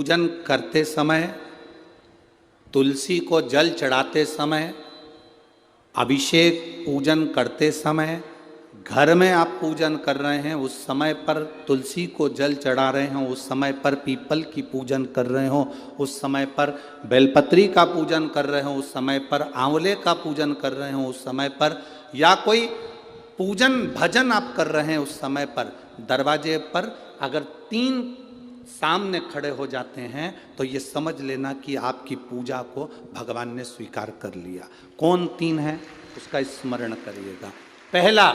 पूजन करते समय, तुलसी को जल चढ़ाते समय, अभिषेक पूजन करते समय, घर में आप पूजन कर रहे हैं उस समय पर तुलसी को जल चढ़ा रहे हो, उस समय पर पीपल की पूजन कर रहे हो, उस समय पर बेलपत्री का पूजन कर रहे हो, उस समय पर आंवले का पूजन कर रहे हो, उस समय पर या कोई पूजन भजन आप कर रहे हैं उस समय पर दरवाजे पर अगर 3 सामने खड़े हो जाते हैं तो ये समझ लेना कि आपकी पूजा को भगवान ने स्वीकार कर लिया। कौन 3 है उसका स्मरण करिएगा। पहला,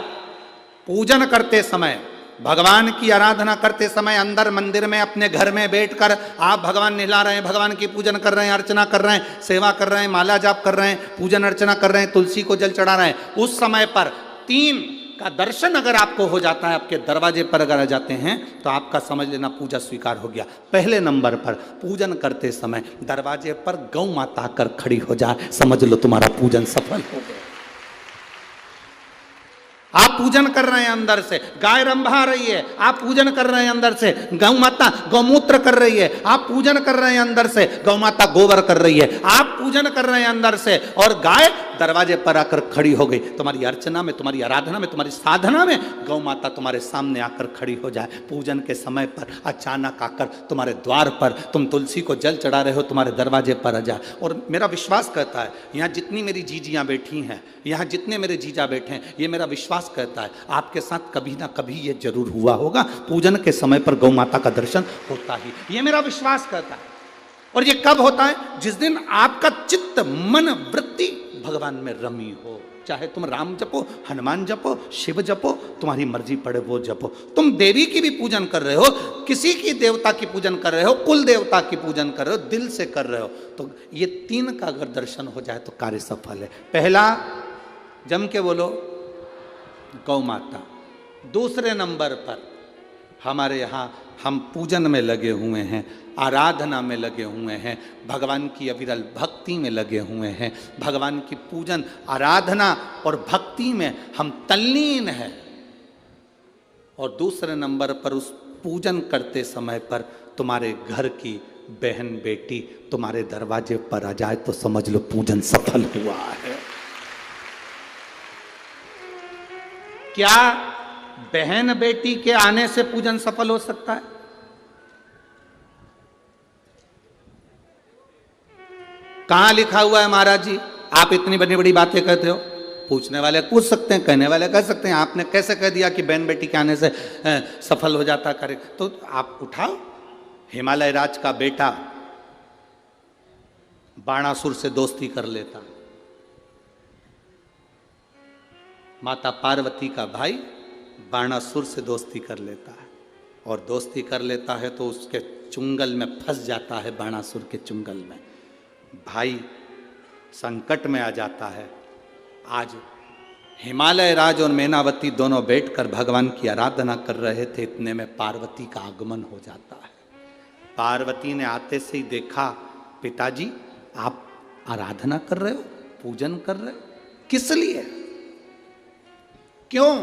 पूजन करते समय, भगवान की आराधना करते समय अंदर मंदिर में अपने घर में बैठकर आप भगवान नहला रहे हैं, भगवान की पूजन कर रहे हैं, अर्चना कर रहे हैं, सेवा कर रहे हैं, माला जाप कर रहे हैं, पूजन अर्चना कर रहे हैं, तुलसी को जल चढ़ा रहे हैं, उस समय पर 3 का दर्शन अगर आपको हो जाता है, आपके दरवाजे पर अगर आ जाते हैं तो आपका समझ लेना पूजा स्वीकार हो गया। पहले नंबर पर पूजन करते समय दरवाजे पर गौ माता आकर खड़ी हो जाए, समझ लो तुम्हारा पूजन सफल हो गया। आप पूजन कर रहे हैं अंदर से, गाय रंभा रही है, आप पूजन कर रहे हैं अंदर से, गौ माता गौमूत्र कर रही है, आप पूजन कर रहे हैं अंदर से, गौ माता गोबर कर रही है, आप पूजन कर रहे हैं अंदर से और गाय दरवाजे पर आकर खड़ी हो गई। तुम्हारी अर्चना में, तुम्हारी आराधना में, तुम्हारी साधना में गौ माता तुम्हारे सामने आकर खड़ी हो जाए। पूजन के समय पर अचानक आकर तुम्हारे द्वार पर, तुम तुलसी को जल चढ़ा रहे हो, तुम्हारे दरवाजे पर आ जाए। और मेरा विश्वास कहता है, यहाँ जितनी मेरी जीजियाँ बैठी हैं, यहाँ जितने मेरे जीजा बैठे हैं, ये मेरा विश्वास कहता है आपके साथ कभी ना कभी ये जरूर हुआ होगा, पूजन के समय पर गौ माता का दर्शन होता ही, ये मेरा विश्वास कहता है। और ये कब होता है? जिस दिन आपका चित्त, मन, वृत्ति भगवान में रमी हो। चाहे तुम राम जपो, हनुमान जपो, शिव जपो, तुम्हारी मर्जी पड़े वो जपो। तुम देवी की भी पूजन कर रहे हो, किसी की देवता की पूजन कर रहे हो, कुल देवता की पूजन कर रहे हो, दिल से कर रहे हो, तो ये 3 का अगर दर्शन हो जाए तो कार्य सफल है। पहला, जम के बोलो, गौ माता। दूसरे नंबर पर हमारे यहाँ हम पूजन में लगे हुए हैं, आराधना में लगे हुए हैं, भगवान की अविरल भक्ति में लगे हुए हैं, भगवान की पूजन, आराधना और भक्ति में हम तल्लीन हैं। और दूसरे नंबर पर उस पूजन करते समय पर तुम्हारे घर की बहन बेटी तुम्हारे दरवाजे पर आ जाए तो समझ लो पूजन सफल हुआ है। क्या बहन बेटी के आने से पूजन सफल हो सकता है? कहां लिखा हुआ है महाराज जी? आप इतनी बड़ी बड़ी बातें कहते हो। पूछने वाले पूछ सकते हैं, कहने वाले कह सकते हैं, आपने कैसे कह दिया कि बहन बेटी के आने से सफल हो जाता करे? तो आप उठाओ, हिमालय राज का बेटा बाणासुर से दोस्ती कर लेता, माता पार्वती का भाई बाणासुर से दोस्ती कर लेता है, और दोस्ती कर लेता है तो उसके चुंगल में फंस जाता है, बाणासुर के चुंगल में भाई संकट में आ जाता है। आज हिमालय राज और मैनावती दोनों बैठकर भगवान की आराधना कर रहे थे, इतने में पार्वती का आगमन हो जाता है। पार्वती ने आते से ही देखा, पिताजी आप आराधना कर रहे हो, पूजन कर रहे हो, किस लिए, क्यों?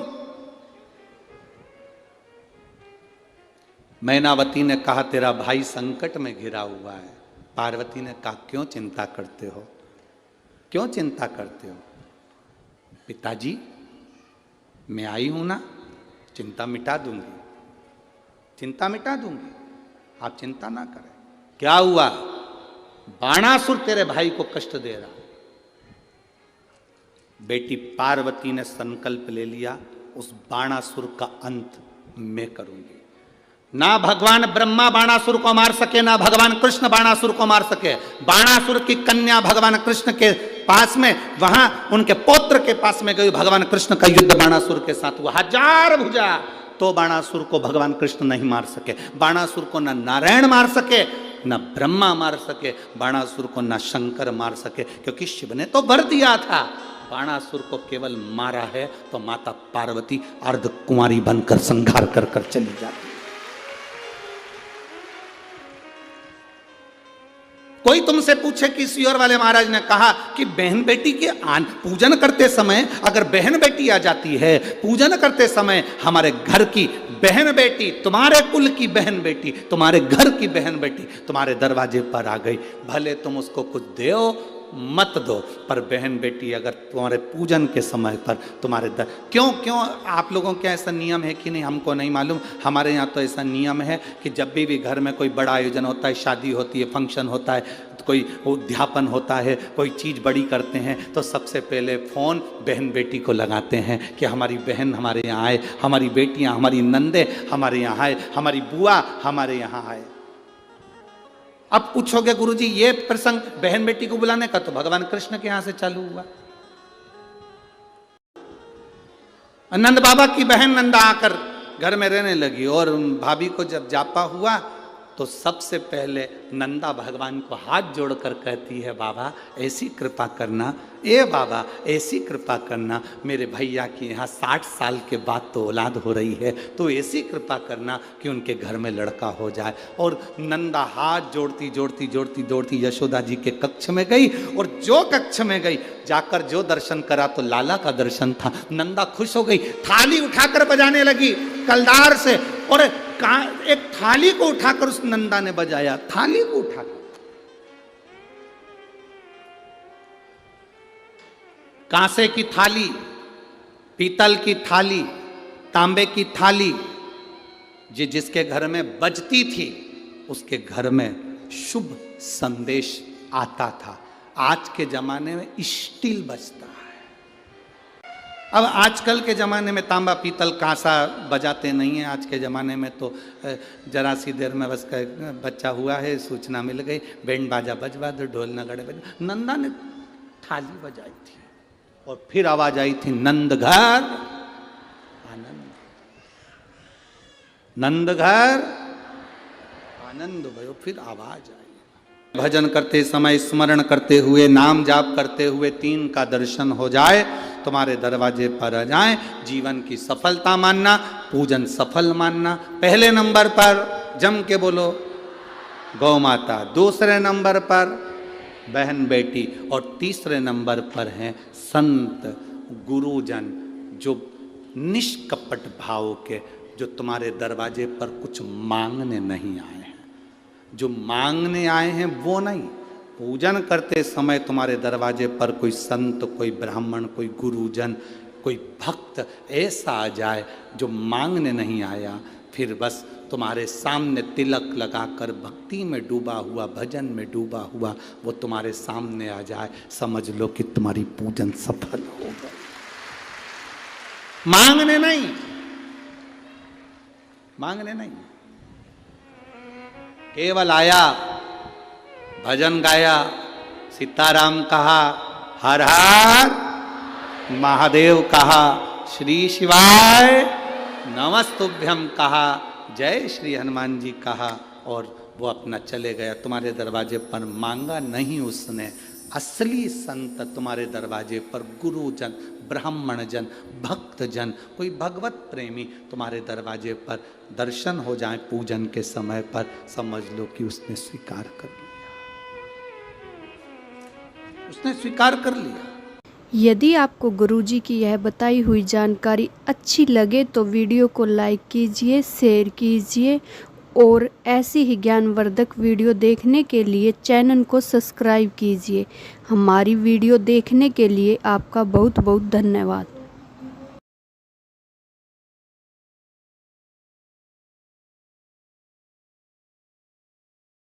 मैनावती ने कहा तेरा भाई संकट में घिरा हुआ है। पार्वती ने कहा क्यों चिंता करते हो, क्यों चिंता करते हो? पिताजी मैं आई हूं ना, चिंता मिटा दूंगी, चिंता मिटा दूंगी, आप चिंता ना करें। क्या हुआ? बाणासुर तेरे भाई को कष्ट दे रहा। बेटी पार्वती ने संकल्प ले लिया, उस बाणासुर का अंत मैं करूंगी। ना भगवान ब्रह्मा बाणासुर को मार सके, ना भगवान कृष्ण बाणासुर को मार सके। बाणासुर की कन्या भगवान कृष्ण के पास में, वहां उनके पौत्र के पास में गई, भगवान कृष्ण का युद्ध बाणासुर के साथ हुआ, 1000 भुजा, तो बाणासुर को भगवान कृष्ण नहीं मार सके। बाणासुर को न नारायण मार सके, न ब्रह्मा मार सके, बाणासुर को न शंकर मार सके, क्योंकि शिव ने तो वर दिया था। बाणासुर को केवल मारा है तो माता पार्वती अर्ध कुंवारी बनकर संहार कर कर चली जाती। कोई तुमसे पूछे कि सियोर वाले महाराज ने कहा कि बहन बेटी के पूजन करते समय अगर बहन बेटी आ जाती है, पूजन करते समय हमारे घर की बहन बेटी, तुम्हारे कुल की बहन बेटी, तुम्हारे घर की बहन बेटी तुम्हारे दरवाजे पर आ गई, भले तुम उसको कुछ दो मत दो, पर बहन बेटी अगर तुम्हारे पूजन के समय पर तुम्हारे क्यों आप लोगों के ऐसा नियम है कि नहीं हमको नहीं मालूम। हमारे यहाँ तो ऐसा नियम है कि जब भी घर में कोई बड़ा आयोजन होता है, शादी होती है, फंक्शन होता है, कोई उद्यापन होता है, कोई चीज़ बड़ी करते हैं, तो सबसे पहले फ़ोन बहन बेटी को लगाते हैं कि हमारी बहन हमारे यहाँ आए, हमारी बेटियाँ, हमारी नंदे हमारे यहाँ आए, हमारी बुआ हमारे यहाँ आए। अब पूछोगे गुरुजी ये प्रसंग बहन बेटी को बुलाने का तो भगवान कृष्ण के यहां से चालू हुआ। नंद बाबा की बहन नंदा आकर घर में रहने लगी और भाभी को जब जापा हुआ तो सबसे पहले नंदा भगवान को हाथ जोड़कर कहती है, बाबा ऐसी कृपा करना, ए बाबा ऐसी कृपा करना, मेरे भैया की यहाँ 60 साल के बाद तो औलाद हो रही है, तो ऐसी कृपा करना कि उनके घर में लड़का हो जाए। और नंदा हाथ जोड़ती जोड़ती जोड़ती जोड़ती यशोदा जी के कक्ष में गई, और जो कक्ष में गई जाकर जो दर्शन करा तो लाला का दर्शन था। नंदा खुश हो गई, थाली उठाकर बजाने लगी कलदार से, और एक थाली को उठाकर उस नंदा ने बजाया, थाली को उठाकर। कांसे की थाली, पीतल की थाली, तांबे की थाली, जिसके घर में बजती थी उसके घर में शुभ संदेश आता था। आज के जमाने में स्टील बजता है। अब आजकल के ज़माने में तांबा पीतल कांसा बजाते नहीं हैं। आज के ज़माने में तो जरा सी देर में बस बच्चा हुआ है, सूचना मिल गई, बैंड बाजा बजवा दो, ढोल नगाड़े बजवा। नंदा ने थाली बजाई थी और फिर आवाज आई थी, नंद घर आनंद, नंद घर आनंद भयो। फिर आवाज आई। भजन करते समय स्मरण करते हुए, नाम जाप करते हुए 3 का दर्शन हो जाए, तुम्हारे दरवाजे पर आ जाए, जीवन की सफलता मानना, पूजन सफल मानना। पहले नंबर पर जम के बोलो गौ माता, दूसरे नंबर पर बहन बेटी, और तीसरे नंबर पर हैं संत गुरुजन, जो निष्कपट भाव के, जो तुम्हारे दरवाजे पर कुछ मांगने नहीं आए हैं। जो मांगने आए हैं वो नहीं, पूजन करते समय तुम्हारे दरवाजे पर कोई संत, कोई ब्राह्मण, कोई गुरुजन, कोई भक्त ऐसा आ जाए जो मांगने नहीं आया, फिर बस तुम्हारे सामने तिलक लगाकर भक्ति में डूबा हुआ, भजन में डूबा हुआ वो तुम्हारे सामने आ जाए, समझ लो कि तुम्हारी पूजन सफल हो गई। मांगने नहीं, मांगने नहीं, केवल आया, भजन गाया, सीताराम कहा, हर हर महादेव कहा, श्री शिवाय नमस्तुभ्यम कहा, जय श्री हनुमान जी कहा, और वो अपना चले गया। तुम्हारे दरवाजे पर मांगा नहीं उसने। असली संत तुम्हारे दरवाजे पर गुरुजन, ब्राह्मण जन, भक्त जन, कोई भगवत प्रेमी तुम्हारे दरवाजे पर दर्शन हो जाए पूजन के समय पर, समझ लो कि उसने स्वीकार कर लिया, उसने स्वीकार कर लिया। यदि आपको गुरुजी की यह बताई हुई जानकारी अच्छी लगे तो वीडियो को लाइक कीजिए, शेयर कीजिए, और ऐसी ही ज्ञानवर्धक वीडियो देखने के लिए चैनल को सब्सक्राइब कीजिए। हमारी वीडियो देखने के लिए आपका बहुत बहुत धन्यवाद।